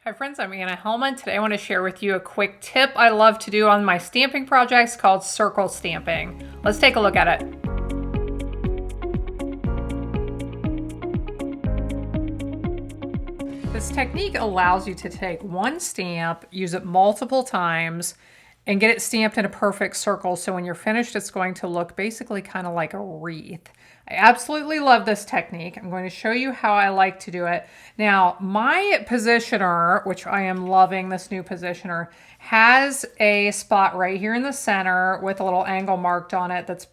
Hi friends, I'm Anna Helman. Today I want to share with you a quick tip I love to do on my stamping projects called circle stamping. Let's take a look at it. This technique allows you to take one stamp, use it multiple times, and get it stamped in a perfect circle, so when you're finished it's going to look basically kind of like a wreath. I absolutely love this technique. I'm going to show you how I like to do it. Now, my positioner, which I am loving this new positioner, has a spot right here in the center with a little angle marked on it that's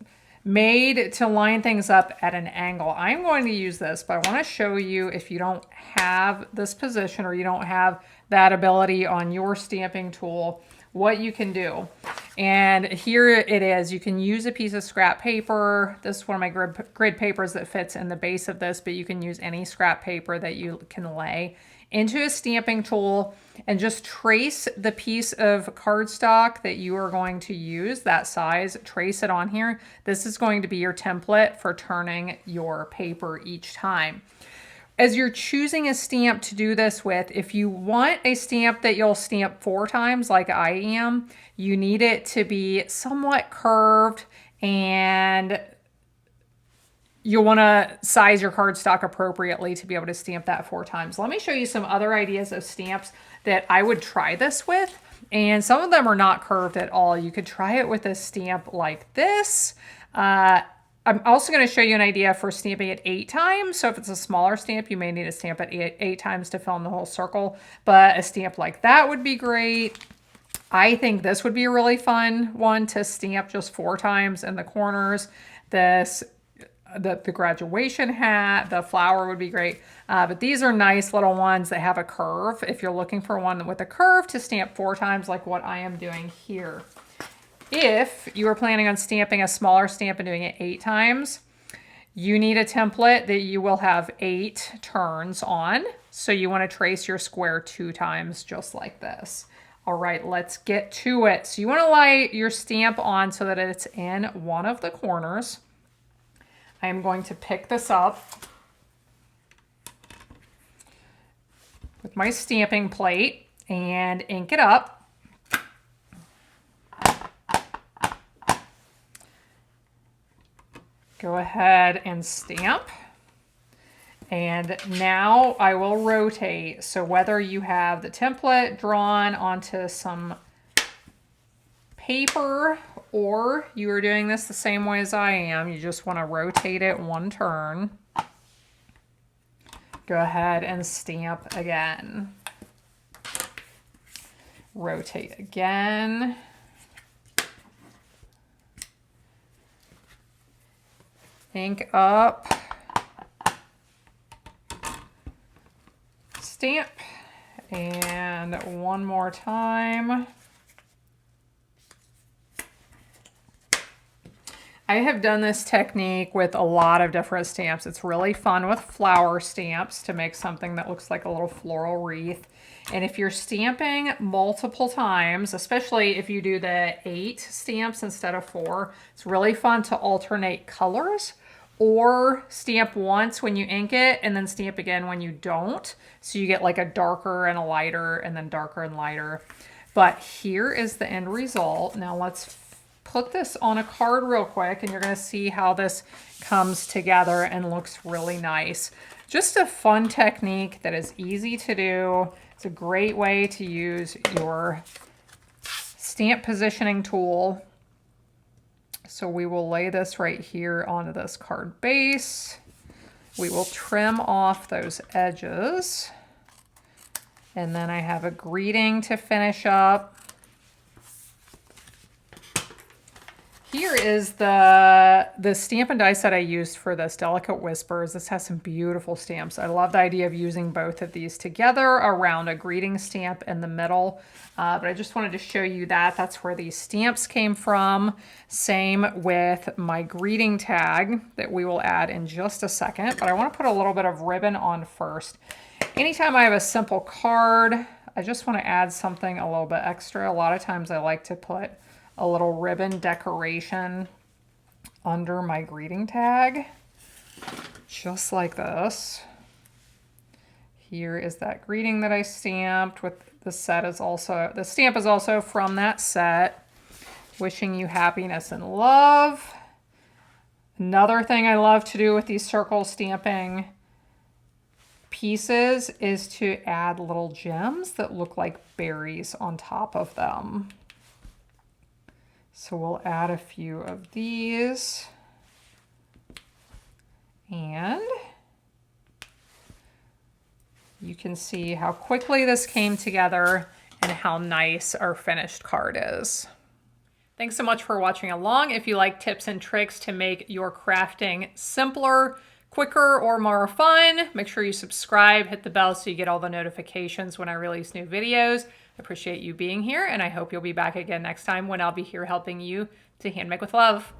made to line things up at an angle. I'm going to use this, but I want to show you, if you don't have this position or you don't have that ability on your stamping tool, what you can do. And here it is. You can use a piece of scrap paper. This is one of my grid papers that fits in the base of this, but you can use any scrap paper that you can lay into a stamping tool and just trace the piece of cardstock that you are going to use, that size, trace it on here. This is going to be your template for turning your paper each time. As you're choosing a stamp to do this with, if you want a stamp that you'll stamp 4 times like I am, you need it to be somewhat curved, and you'll want to size your cardstock appropriately to be able to stamp that 4 times. Let me show you some other ideas of stamps that I would try this with. And some of them are not curved at all. You could try it with a stamp like this. I'm also going to show you an idea for stamping it 8 times. So if it's a smaller stamp, you may need to stamp it eight times to fill in the whole circle. But a stamp like that would be great. I think this would be a really fun one to stamp just 4 times in the corners. The graduation hat, the flower would be great. But these are nice little ones that have a curve. If you're looking for one with a curve to stamp 4 times like what I am doing here. If you are planning on stamping a smaller stamp and doing it 8 times, you need a template that you will have 8 turns on. So you want to trace your square 2 times just like this. All right, let's get to it. So you want to lay your stamp on so that it's in one of the corners. I am going to pick this up with my stamping plate and ink it up. Go ahead and stamp. And now I will rotate. So whether you have the template drawn onto some paper or you are doing this the same way as I am, you just want to rotate it 1 turn. Go ahead and stamp again. Rotate again. Ink up, stamp, and 1 more time. I have done this technique with a lot of different stamps. It's really fun with flower stamps to make something that looks like a little floral wreath. And if you're stamping multiple times, especially if you do the 8 stamps instead of 4, it's really fun to alternate colors or stamp once when you ink it and then stamp again when you don't. So you get like a darker and a lighter and then darker and lighter. But here is the end result. Now let's put this on a card real quick and you're going to see how this comes together and looks really nice. Just a fun technique that is easy to do. It's a great way to use your stamp positioning tool. So we will lay this right here onto this card base. We will trim off those edges. And then I have a greeting to finish up. Here is the Stampin' Die set I used for this Delicate Whispers. This has some beautiful stamps. I love the idea of using both of these together around a greeting stamp in the middle. But I just wanted to show you that. That's where these stamps came from. Same with my greeting tag that we will add in just a second. But I want to put a little bit of ribbon on first. Anytime I have a simple card, I just want to add something a little bit extra. A lot of times I like to put a little ribbon decoration under my greeting tag, just like this. Here is that greeting that I stamped with the stamp is also from that set. Wishing you happiness and love. Another thing I love to do with these circle stamping pieces is to add little gems that look like berries on top of them. So we'll add a few of these. And you can see how quickly this came together and how nice our finished card is. Thanks so much for watching along. If you like tips and tricks to make your crafting simpler, quicker, or more fun, make sure you subscribe, hit the bell so you get all the notifications when I release new videos. I appreciate you being here, and I hope you'll be back again next time when I'll be here helping you to hand make with love.